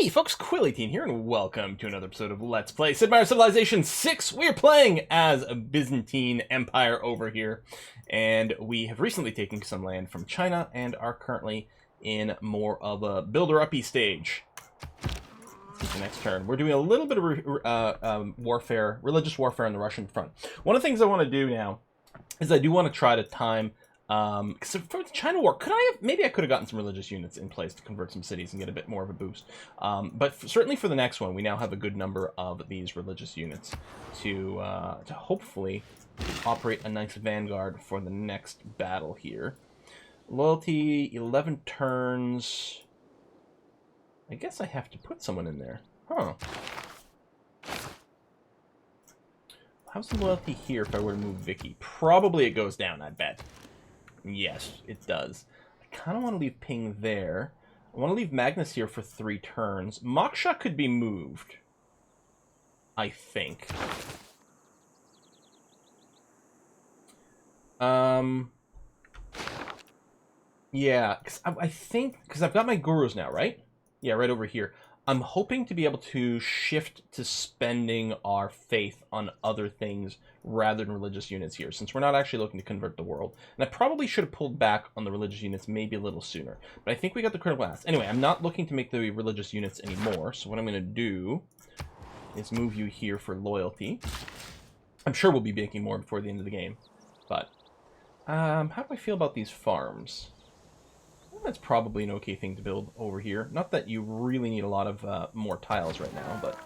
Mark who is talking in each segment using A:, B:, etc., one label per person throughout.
A: Hey folks, Quillyteen here, and welcome to another episode of Let's Play Sid Meier's Civilization 6. We are playing as a Byzantine Empire over here, and we have recently taken some land from China and are currently in more of a builder-uppy stage. Let's get the next turn. We're doing a little bit of warfare, religious warfare on the Russian front. One of the things I want to do now is I do want to try to time... because for the China War, maybe I could have gotten some religious units in place to convert some cities and get a bit more of a boost. But certainly for the next one, we now have a good number of these religious units to hopefully operate a nice vanguard for the next battle here. Loyalty, 11 turns. I guess I have to put someone in there. Huh. How's the loyalty here if I were to move Vicky? Probably it goes down, I bet. Yes, it does. I kind of want to leave Ping there. I want to leave Magnus here for 3 turns. Moksha could be moved, I think. Yeah, because I think... Because I've got my gurus now, right? Yeah, right over here. I'm hoping to be able to shift to spending our faith on other things rather than religious units here, since we're not actually looking to convert the world. And I probably should have pulled back on the religious units maybe a little sooner. But I think we got the critical mass. Anyway, I'm not looking to make the religious units anymore, so what I'm going to do is move you here for loyalty. I'm sure we'll be making more before the end of the game. But, how do I feel about these farms? That's probably an okay thing to build over here. Not that you really need a lot of more tiles right now, but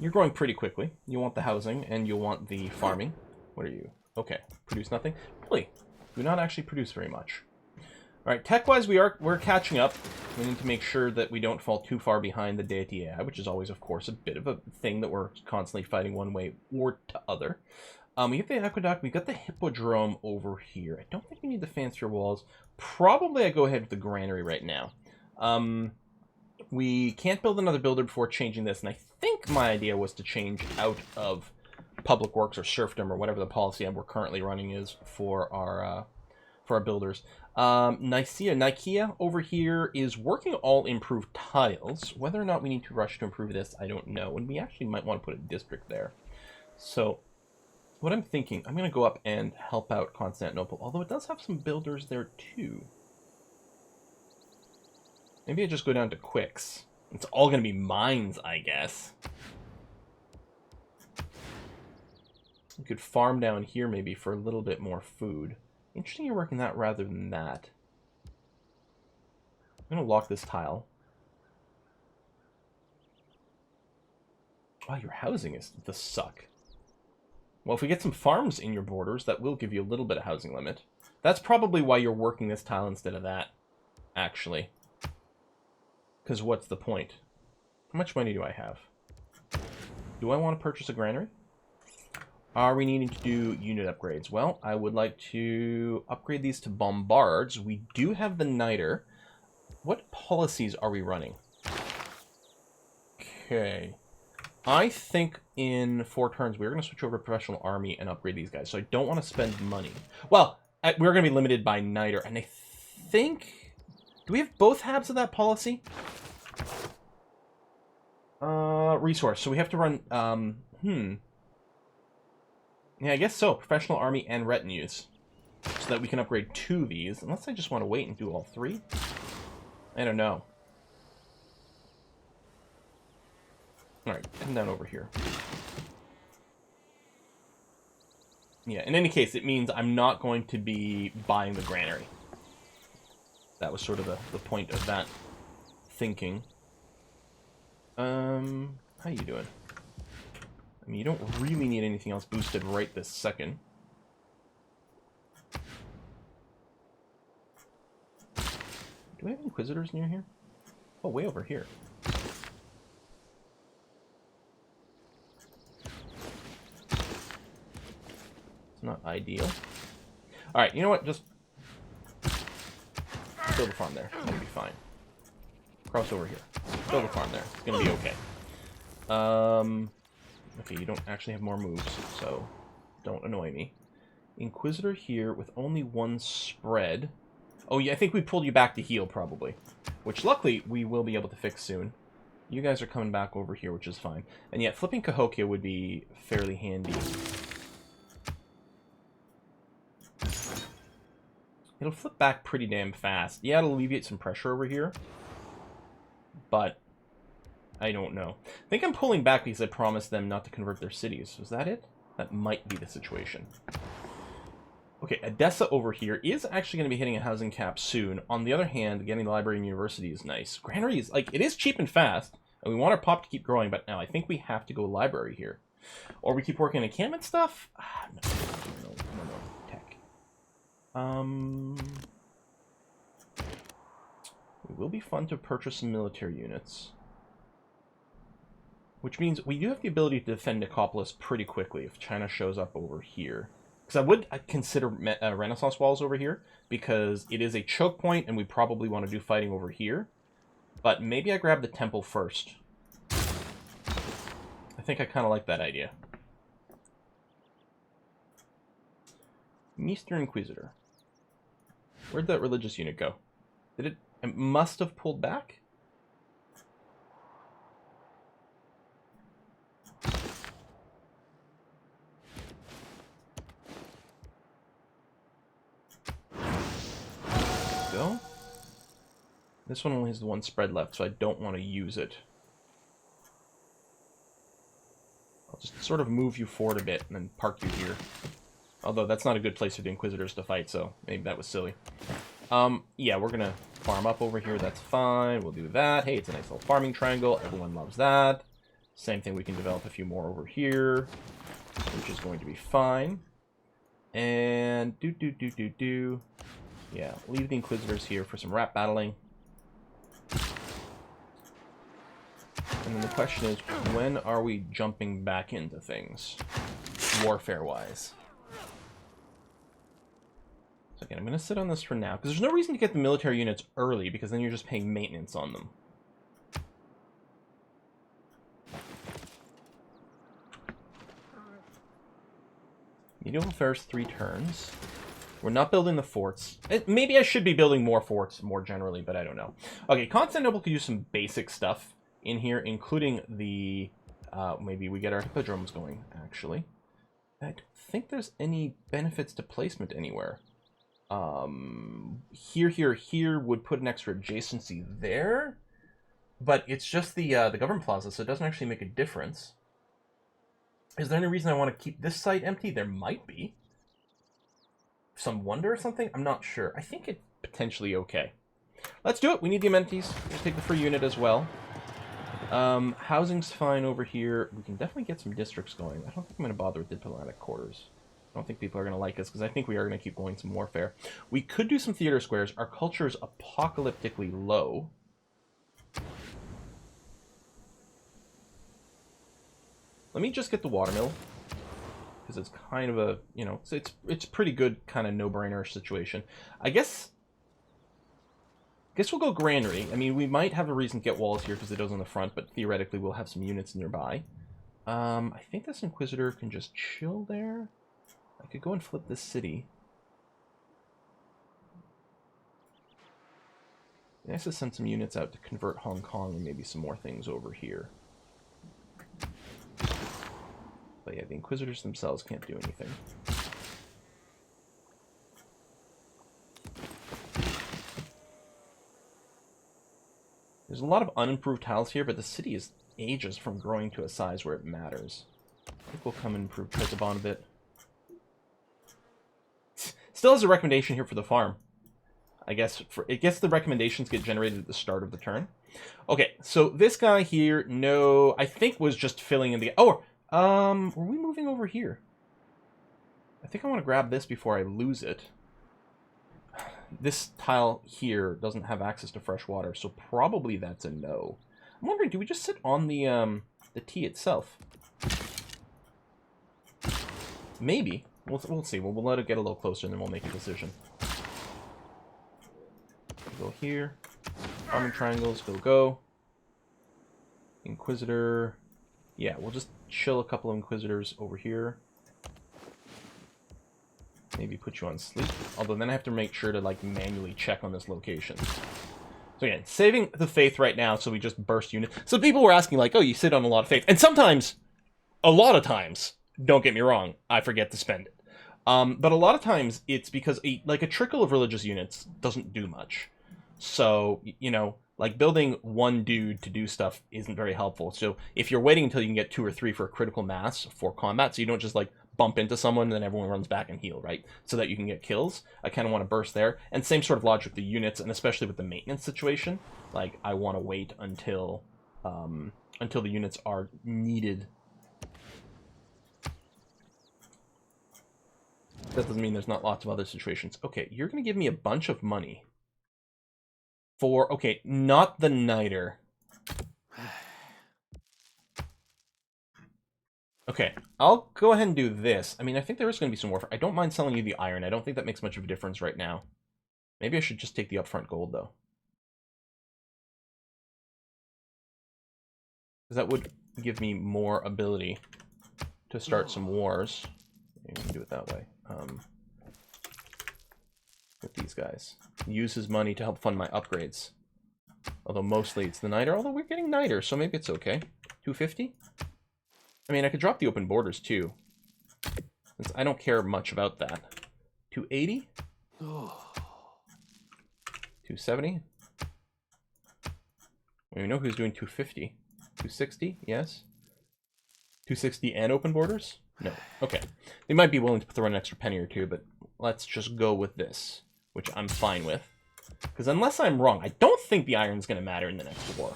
A: you're growing pretty quickly. You want the housing, and you'll want the farming. What are you? Okay, produce nothing. Really, do not actually produce very much. All right, tech-wise, we're catching up. We need to make sure that we don't fall too far behind the Deity AI, which is always, of course, a bit of a thing that we're constantly fighting one way or to other. We have the aqueduct. We've got the hippodrome over here. I don't think we need the fancier walls. Probably I go ahead with the granary right now. We can't build another builder before changing this, and I think my idea was to change out of public works or serfdom or whatever the policy we're currently running is for our builders. Nicaea over here is working all improved tiles. Whether or not we need to rush to improve this, I don't know. And we actually might want to put a district there. So what I'm thinking, I'm going to go up and help out Constantinople, although it does have some builders there too. Maybe I just go down to quicks. It's all going to be mines, I guess. You could farm down here maybe for a little bit more food. Interesting you're working that rather than that. I'm going to lock this tile. Oh, your housing is the suck. Well, if we get some farms in your borders, that will give you a little bit of housing limit. That's probably why you're working this tile instead of that, actually. Because what's the point? How much money do I have? Do I want to purchase a granary? Are we needing to do unit upgrades? Well, I would like to upgrade these to bombards. We do have the niter. What policies are we running? Okay. I think in 4 turns we're going to switch over to professional army and upgrade these guys. So I don't want to spend money. Well, we're going to be limited by niter, and I think... Do we have both halves of that policy? Resource. So we have to run... Yeah, I guess so. Professional army and retinues. So that we can upgrade 2 of these. Unless I just want to wait and do all 3. I don't know. Alright, come down over here. Yeah, in any case, it means I'm not going to be buying the granary. That was sort of the point of that thinking. How you doing? I mean, you don't really need anything else boosted right this second. Do we have inquisitors near here? Oh, way over here. Not ideal. Alright, you know what? Just build a farm there. It'll be fine. Cross over here. Build a farm there. It's gonna be okay. Okay, you don't actually have more moves, so don't annoy me. Inquisitor here with only 1 spread. Oh, yeah, I think we pulled you back to heal, probably. Which, luckily, we will be able to fix soon. You guys are coming back over here, which is fine. And yet, flipping Cahokia would be fairly handy. It'll flip back pretty damn fast. Yeah, it'll alleviate some pressure over here. But I don't know. I think I'm pulling back because I promised them not to convert their cities. Was that it? That might be the situation. Okay, Edessa over here is actually going to be hitting a housing cap soon. On the other hand, getting the library and university is nice. Granary is, like, it is cheap and fast, and we want our pop to keep growing, but now I think we have to go library here. Or we keep working on encampment stuff? No, tech. It will be fun to purchase some military units. Which means we do have the ability to defend Nicopolis pretty quickly if China shows up over here. Because I would consider Renaissance walls over here, because it is a choke point, and we probably want to do fighting over here. But maybe I grab the temple first. I think I kind of like that idea. Meister Inquisitor. Where'd that religious unit go? It must have pulled back? Go. This one only has the one spread left, so I don't want to use it. I'll just sort of move you forward a bit and then park you here. Although that's not a good place for the Inquisitors to fight, so maybe that was silly. Yeah, we're gonna farm up over here, that's fine. We'll do that. Hey, it's a nice little farming triangle. Everyone loves that. Same thing, we can develop a few more over here, which is going to be fine. And yeah, leave the Inquisitors here for some rat battling. And then the question is, when are we jumping back into things, warfare-wise? So again, I'm going to sit on this for now, because there's no reason to get the military units early, because then you're just paying maintenance on them. Medieval affairs 3 turns. We're not building the forts. Maybe I should be building more forts more generally, but I don't know. Okay, Constantinople could use some basic stuff in here, including the... maybe we get our hippodromes going, actually. I don't think there's any benefits to placement anywhere. Here would put an extra adjacency there, but it's just the government plaza, so it doesn't actually make a difference. Is there any reason I want to keep this site empty? There might be. Some wonder or something? I'm not sure. I think it's potentially okay. Let's do it. We need the amenities. We'll take the free unit as well. Housing's fine over here. We can definitely get some districts going. I don't think I'm going to bother with diplomatic quarters. I don't think people are going to like us, because I think we are going to keep going some warfare. We could do some theater squares. Our culture is apocalyptically low. Let me just get the watermill, because it's kind of a, you know, it's pretty good kind of no-brainer situation. I guess we'll go granary. I mean, we might have a reason to get walls here because it does on the front, but theoretically we'll have some units nearby. I think this Inquisitor can just chill there. I could go and flip this city. Nice to send some units out to convert Hong Kong and maybe some more things over here. But yeah, the Inquisitors themselves can't do anything. There's a lot of unimproved tiles here, but the city is ages from growing to a size where it matters. I think we'll come and improve Trizabon a bit. Still has a recommendation here for the farm. I guess the recommendations get generated at the start of the turn. Okay, so this guy here, no, I think was just filling in the... Oh, were we moving over here? I think I want to grab this before I lose it. This tile here doesn't have access to fresh water, so probably that's a no. I'm wondering, do we just sit on the T itself? Maybe. We'll see. We'll let it get a little closer, and then we'll make a decision. Go here. Farming triangles, go. Inquisitor. Yeah, we'll just chill a couple of Inquisitors over here. Maybe put you on sleep. Although then I have to make sure to, like, manually check on this location. So again, saving the faith right now, so we just burst units. So people were asking, like, oh, you sit on a lot of faith. And sometimes, a lot of times, don't get me wrong, I forget to spend it. But a lot of times, it's because, a trickle of religious units doesn't do much. So, you know, like, building one dude to do stuff isn't very helpful. So if you're waiting until you can get 2 or 3 for a critical mass for combat, so you don't just, like, bump into someone and then everyone runs back and heal, right? So that you can get kills. I kind of want to burst there. And same sort of logic with the units, and especially with the maintenance situation. Like, I want to wait until the units are needed. That doesn't mean there's not lots of other situations. Okay, you're going to give me a bunch of money. For, okay, not the Niter. Okay, I'll go ahead and do this. I mean, I think there is going to be some warfare. I don't mind selling you the iron. I don't think that makes much of a difference right now. Maybe I should just take the upfront gold, though. Because that would give me more ability to start some wars. Maybe we can do it that way. With these guys. Use his money to help fund my upgrades. Although mostly it's the Niter. Although we're getting Niter, so maybe it's okay. 250? I mean, I could drop the open borders, too. Since I don't care much about that. 280? 270? We know who's doing 250. 260? Yes. 260 and open borders? No. Okay. They might be willing to throw an extra penny or two, but let's just go with this, which I'm fine with. Because unless I'm wrong, I don't think the iron's going to matter in the next war.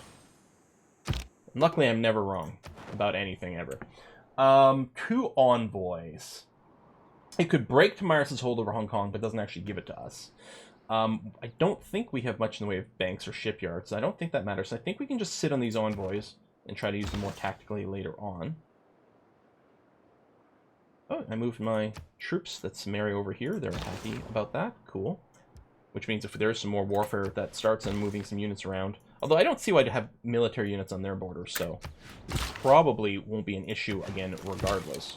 A: And luckily, I'm never wrong about anything ever. 2 envoys. It could break Tamiris' hold over Hong Kong, but doesn't actually give it to us. I don't think we have much in the way of banks or shipyards. I don't think that matters. I think we can just sit on these envoys and try to use them more tactically later on. Oh, I moved my troops. That's Mary over here. They're happy about that. Cool. Which means if there's some more warfare that starts, I'm moving some units around. Although I don't see why to have military units on their borders, so probably won't be an issue again regardless.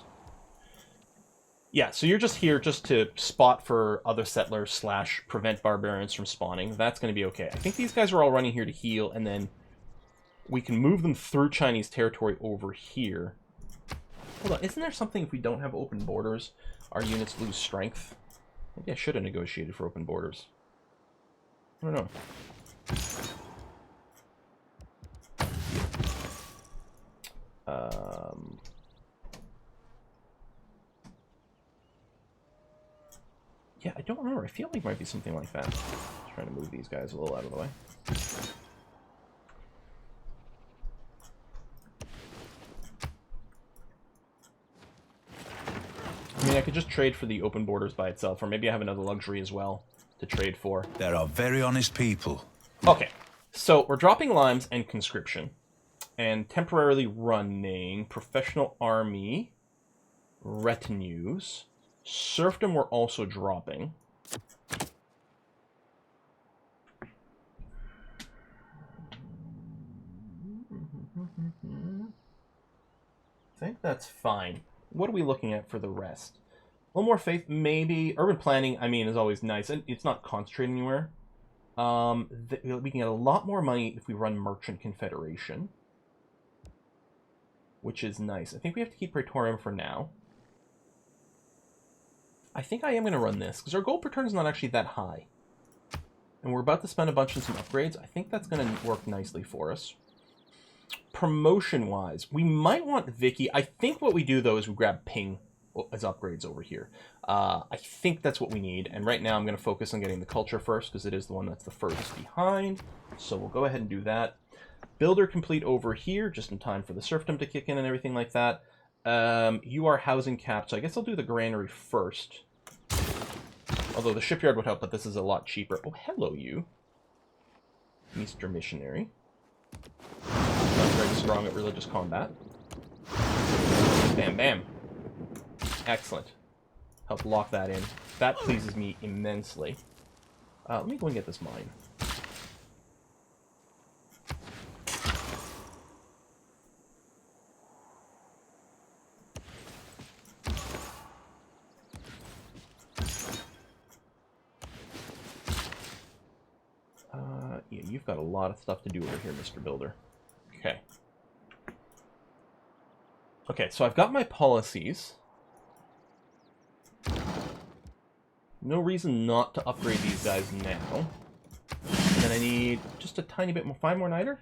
A: Yeah, so you're just here just to spot for other settlers / prevent barbarians from spawning. That's going to be okay. I think these guys are all running here to heal, and then we can move them through Chinese territory over here. Hold on, isn't there something if we don't have open borders, our units lose strength? Maybe I should have negotiated for open borders. I don't know. Yeah, I don't remember. I feel like it might be something like that. Just trying to move these guys a little out of the way. I mean, I could just trade for the open borders by itself, or maybe I have another luxury as well to trade for.
B: There are very honest people.
A: Okay, so we're dropping limes and conscription, and temporarily running professional army, retinues, serfdom we're also dropping. I think that's fine. What are we looking at for the rest? A little more faith, maybe. Urban planning, I mean, is always nice. And it's not concentrated anywhere. We can get a lot more money if we run Merchant Confederation. Which is nice. I think we have to keep Praetorium for now. I think I am going to run this, because our gold per turn is not actually that high. And we're about to spend a bunch on some upgrades. I think that's going to work nicely for us. Promotion-wise, we might want Vicky. I think what we do, though, is we grab Ping as upgrades over here. I think that's what we need. And right now I'm going to focus on getting the culture first, because it is the one that's the furthest behind. So we'll go ahead and do that. Builder complete over here, just in time for the serfdom to kick in and everything like that. You are housing capped, so I guess I'll do the granary first. Although the shipyard would help, but this is a lot cheaper. Oh, hello, you. Mr. Missionary. Not very strong at religious combat. Bam, bam. Excellent. Help lock that in. That pleases me immensely. Let me go and get this mine. you've got a lot of stuff to do over here, Mr. Builder. Okay. Okay, so I've got my policies. No reason not to upgrade these guys now. And then I need just a tiny bit more. 5 more niter?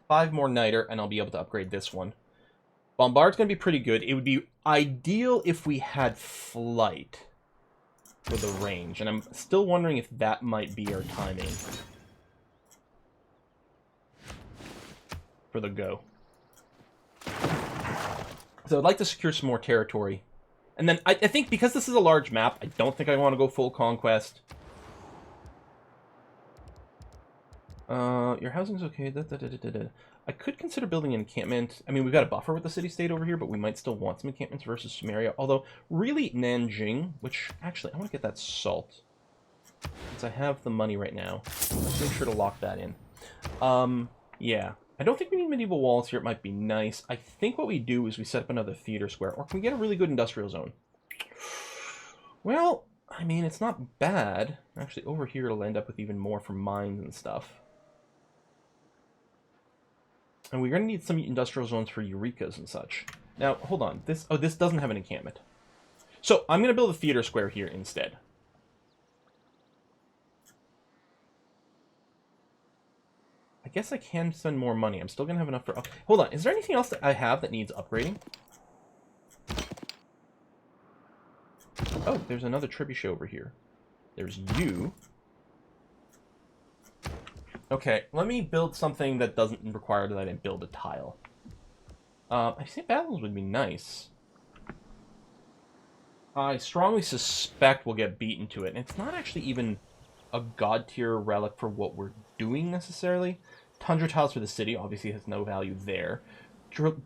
A: 5 more niter, and I'll be able to upgrade this one. Bombard's going to be pretty good. It would be ideal if we had flight for the range. And I'm still wondering if that might be our timing for the go. So I'd like to secure some more territory. And then I think because this is a large map, I don't think I want to go full conquest. Your housing's okay. I could consider building an encampment. I mean, we've got a buffer with the city-state over here, but we might still want some encampments versus Sumeria. Although, really, Nanjing, which, actually, I want to get that salt. Since I have the money right now. Let's make sure to lock that in. Yeah. I don't think we need medieval walls here. It might be nice. I think what we do is we set up another theater square. Or can we get a really good industrial zone? Well, I mean, it's not bad. Actually, over here it'll end up with even more for mines and stuff. And we're going to need some industrial zones for Eurekas and such. Now, hold on. This doesn't have an encampment. So, I'm going to build a theater square here instead. I guess I can spend more money. I'm still going to have enough for... Okay, hold on. Is there anything else that I have that needs upgrading? Oh, there's another trebuchet over here. There's you. Okay, let me build something that doesn't require that I build a tile. I think battles would be nice. I strongly suspect we'll get beaten to it. And it's not actually even a god tier relic for what we're doing necessarily. Tundra tiles for the city obviously has no value there.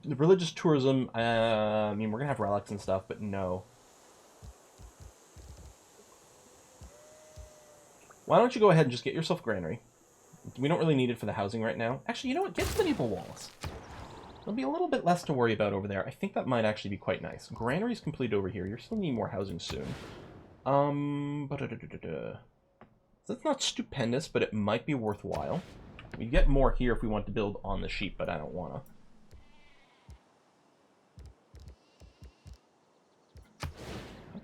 A: Religious tourism, I mean, we're going to have relics and stuff, but no. Why don't you go ahead and just get yourself a granary? We don't really need it for the housing right now. Actually, you know what? Get the medieval walls. There'll be a little bit less to worry about over there. I think that might actually be quite nice. Granary's complete over here. You're still needing more housing soon. That's not stupendous, but it might be worthwhile. We get more here if we want to build on the sheep, but I don't want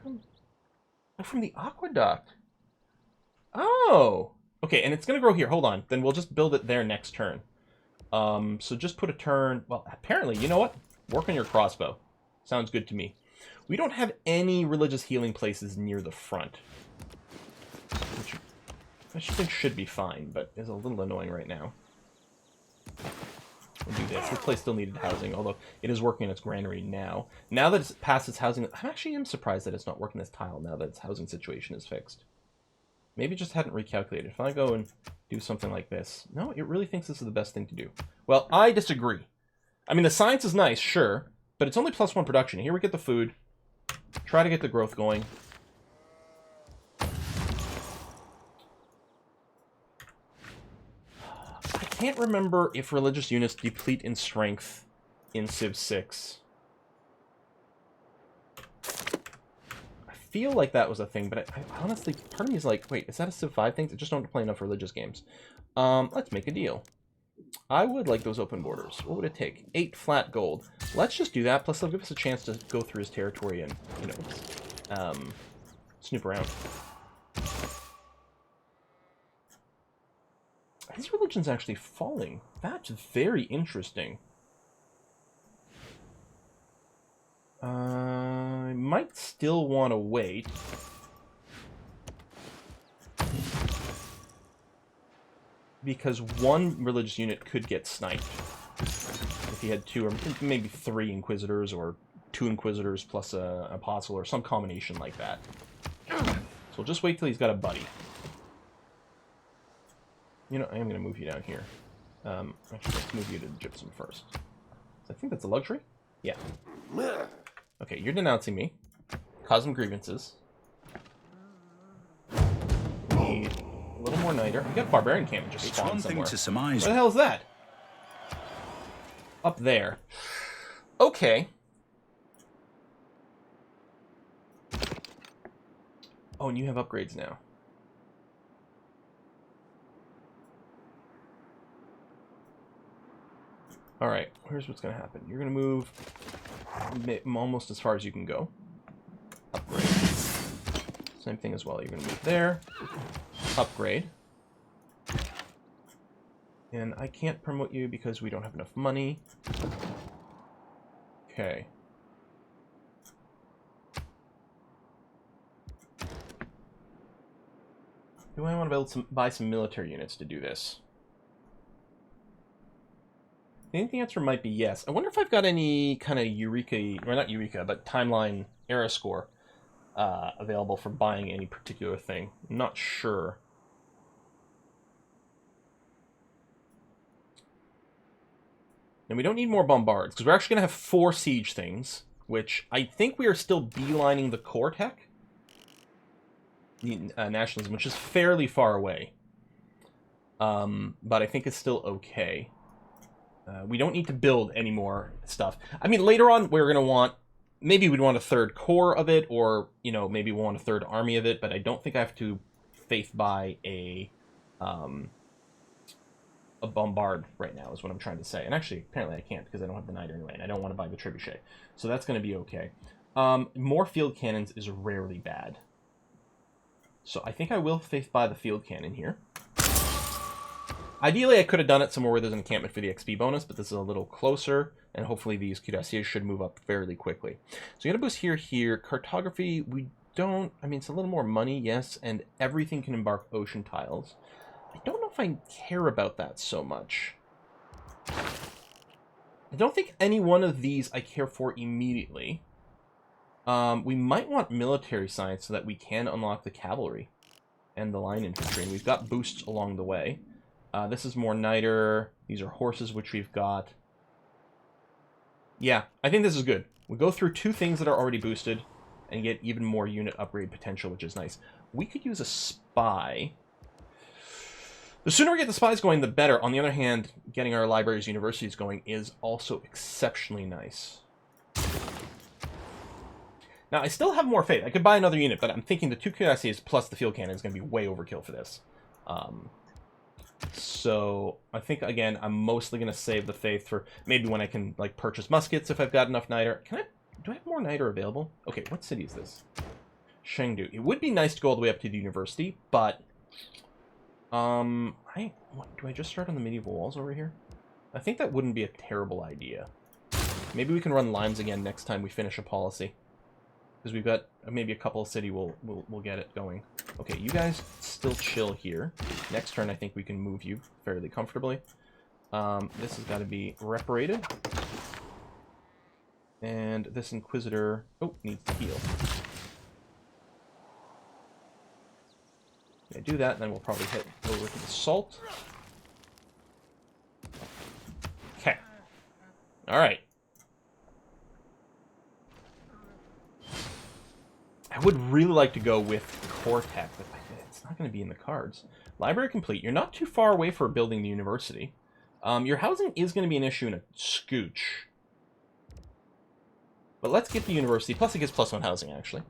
A: to. Oh, from the aqueduct. Oh! Okay, and it's going to grow here. Hold on. Then we'll just build it there next turn. So just put a turn... Well, apparently, you know what? Work on your crossbow. Sounds good to me. We don't have any religious healing places near the front. Which I think should be fine, but is a little annoying right now. We'll do this. This place still needed housing, although it is working in its granary now. Now that it's past its housing... I actually am surprised that it's not working this tile now that its housing situation is fixed. Maybe it just hadn't recalculated. If I go and do something like this... No, it really thinks this is the best thing to do. Well, I disagree. I mean, the science is nice, sure, but it's only +1 production. Here we get the food. Try to get the growth going. I can't remember if religious units deplete in strength in Civ 6. I feel like that was a thing, but I honestly, part of me is like, wait, is that a Civ 5 thing? I just don't play enough religious games. Let's make a deal. I would like those open borders. What would it take? 8 flat gold. Let's just do that, plus they'll give us a chance to go through his territory and, you know, snoop around. His religion's actually falling. That's very interesting. I might still want to wait. Because one religious unit could get sniped. If he had 2 or maybe 3 Inquisitors, or 2 Inquisitors plus an Apostle, or some combination like that. So we'll just wait till he's got a buddy. You know, I am going to move you down here. Actually, let's move you to Gypsum first. So I think that's a luxury? Yeah. Okay, you're denouncing me. Cause some grievances. Need a little more niter. We got barbarian camp just spawned somewhere.
B: Thing to surmise.
A: Where the hell is that? Up there. Okay. Oh, and you have upgrades now. Alright, here's what's going to happen. You're going to move almost as far as you can go. Upgrade. Same thing as well. You're going to move there. Upgrade. And I can't promote you because we don't have enough money. Okay. Do I want to buy some military units to do this? I think the answer might be yes. I wonder if I've got any kind of Eureka, or not Eureka, but Timeline era score available for buying any particular thing. I'm not sure. And we don't need more bombards, because we're actually going to have 4 siege things, which I think we are still beelining the core tech. Nationalism, which is fairly far away. But I think it's still okay. We don't need to build any more stuff. I mean, later on, we're going to want... Maybe we'd want a 3rd core of it, or, you know, maybe we'll want a 3rd army of it, but I don't think I have to faith buy a bombard right now, is what I'm trying to say. And actually, apparently I can't, because I don't have the Knight anyway, and I don't want to buy the Trebuchet. So that's going to be okay. More field cannons is rarely bad. So I think I will faith buy the field cannon here. Ideally, I could have done it somewhere where there's an encampment for the XP bonus, but this is a little closer, and hopefully these cuirassiers should move up fairly quickly. So you got to boost here. Cartography, we don't... I mean, it's a little more money, yes, and everything can embark ocean tiles. I don't know if I care about that so much. I don't think any one of these I care for immediately. We might want military science so that we can unlock the cavalry and the line infantry, and we've got boosts along the way. This is more niter. These are horses, which we've got. Yeah, I think this is good. We go through 2 things that are already boosted and get even more unit upgrade potential, which is nice. We could use a spy. The sooner we get the spies going, the better. On the other hand, getting our libraries, universities going is also exceptionally nice. Now, I still have more faith. I could buy another unit, but I'm thinking the 2 cuirassiers plus the field cannon is going to be way overkill for this. So I think, again, I'm mostly going to save the faith for maybe when I can, like, purchase muskets if I've got enough niter. Do I have more niter available? Okay, what city is this? Chengdu. It would be nice to go all the way up to the university, but do I just start on the medieval walls over here? I think that wouldn't be a terrible idea. Maybe we can run limes again next time we finish a policy. Because we've got maybe a couple of city we'll get it going. Okay, you guys still chill here. Next turn, I think we can move you fairly comfortably. This has got to be reparated. And this Inquisitor... Oh, needs to heal. Yeah, do that, and then we'll probably head over to the Salt. Okay. Alright. I would really like to go with core tech, but it's not going to be in the cards. Library complete. You're not too far away for building the university. Your housing is going to be an issue in a scooch. But let's get the university. Plus it gets +1 housing, actually.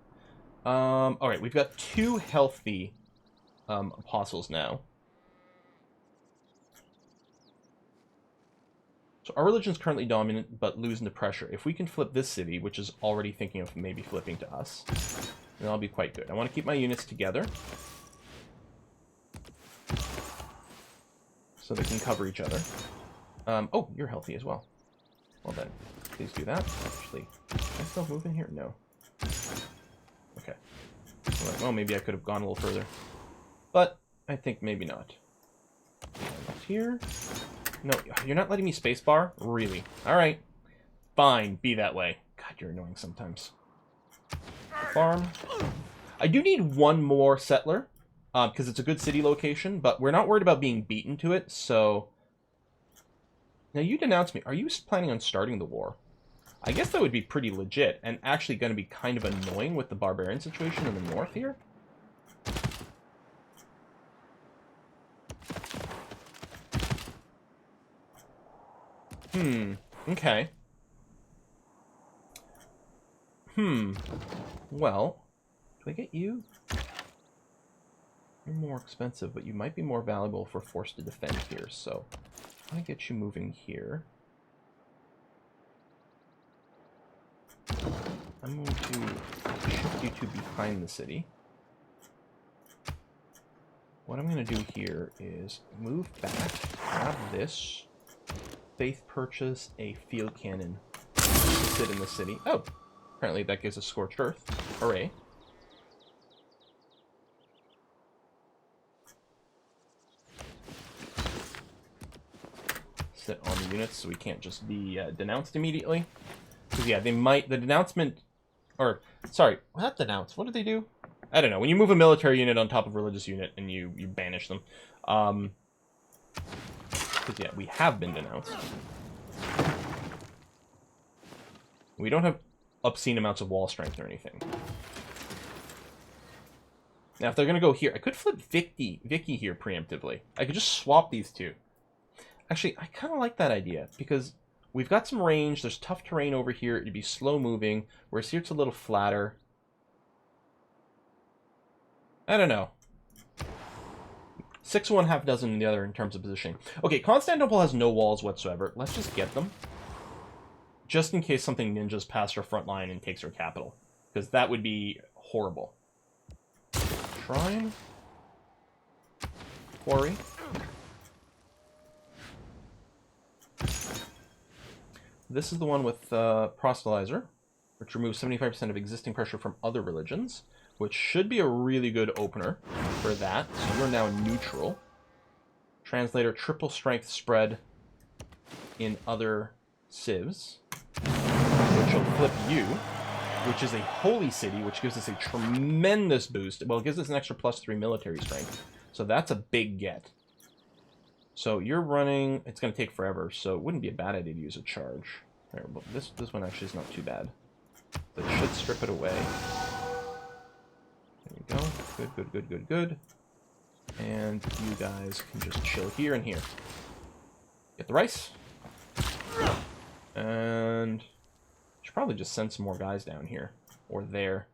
A: Alright, we've got 2 healthy apostles now. So our religion is currently dominant, but losing to pressure. If we can flip this city, which is already thinking of maybe flipping to us, then that'll be quite good. I want to keep my units together, so they can cover each other. Oh, you're healthy as well. Well then, please do that. Actually, can I still move in here? No. Okay. Well, maybe I could have gone a little further. But I think maybe not. Up here. No, you're not letting me spacebar? Really? Alright. Fine, be that way. God, you're annoying sometimes. Farm. I do need 1 more settler, because it's a good city location, but we're not worried about being beaten to it, so... Now, you denounced me. Are you planning on starting the war? I guess that would be pretty legit, and actually going to be kind of annoying with the barbarian situation in the north here. Okay. Well, do I get you? You're more expensive, but you might be more valuable for forced to defend here, so I'm going to get you moving here. I'm going to shift you to behind the city. What I'm going to do here is move back, grab this, faith purchase a field cannon to sit in the city. Oh, apparently that gives us Scorched Earth. Hooray. Sit on the units so we can't just be denounced immediately. Because, yeah, they might... The denouncement... Or, sorry, not denounce. What did they do? I don't know. When you move a military unit on top of a religious unit and you banish them. Because, yeah, we have been denounced. We don't have obscene amounts of wall strength or anything. Now, if they're going to go here, I could flip Vicky here preemptively. I could just swap these two. Actually, I kind of like that idea, because we've got some range, there's tough terrain over here, it'd be slow-moving, whereas here it's a little flatter. I don't know. 6 of one, half dozen in the other in terms of positioning. Okay, Constantinople has no walls whatsoever. Let's just get them. Just in case something ninjas past our front line and takes our capital. Because that would be horrible. Shrine. Quarry. This is the one with Proselytizer, which removes 75% of existing pressure from other religions, which should be a really good opener for that. So we're now neutral. Translator, triple strength spread in other civs, which will flip you, which is a holy city, which gives us a tremendous boost. Well, it gives us an extra +3 military strength, so that's a big get. So you're running... It's going to take forever, so it wouldn't be a bad idea to use a charge. There, but this one actually is not too bad. That should strip it away. There you go. Good, good, good, good, good. And you guys can just chill here and here. Get the rice. And... should probably just send some more guys down here. Or there.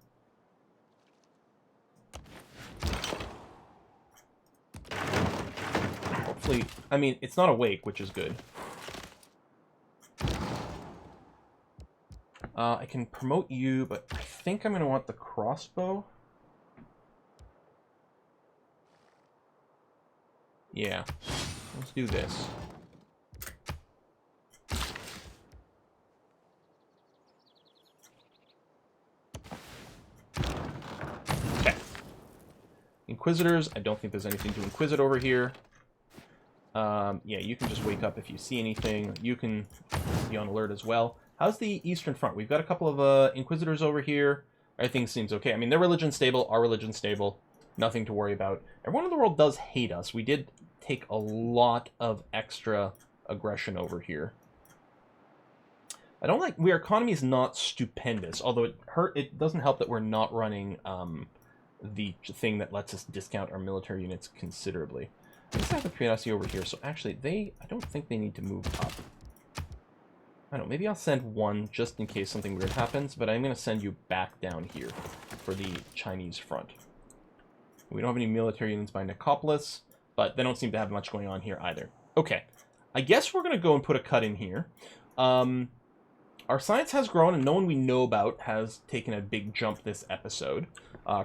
A: Hopefully, I mean, it's not awake, which is good. I can promote you, but I think I'm going to want the crossbow. Yeah, let's do this. Okay. Inquisitors, I don't think there's anything to inquisit over here. Yeah, you can just wake up if you see anything. You can be on alert as well. How's the Eastern Front? We've got a couple of Inquisitors over here. Everything seems okay. I mean, their religion's stable, our religion's stable. Nothing to worry about. Everyone in the world does hate us. We did take a lot of extra aggression over here. I don't like... Our economy is not stupendous, although it doesn't help that we're not running the thing that lets us discount our military units considerably. I just have a curiosity over here, so actually, I don't think they need to move up. I don't know, maybe I'll send one just in case something weird happens, but I'm going to send you back down here for the Chinese front. We don't have any military units by Nicopolis, but they don't seem to have much going on here either. Okay, I guess we're going to go and put a cut in here. Our science has grown, and no one we know about has taken a big jump this episode.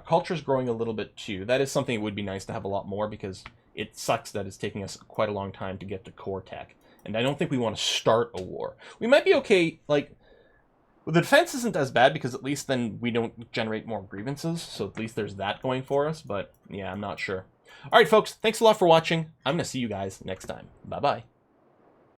A: Culture's growing a little bit too. That is something it would be nice to have a lot more, because it sucks that it's taking us quite a long time to get to core tech. And I don't think we want to start a war. We might be okay, like... Well, the defense isn't as bad, because at least then we don't generate more grievances. So at least there's that going for us. But, yeah, I'm not sure. Alright, folks. Thanks a lot for watching. I'm going to see you guys next time. Bye-bye.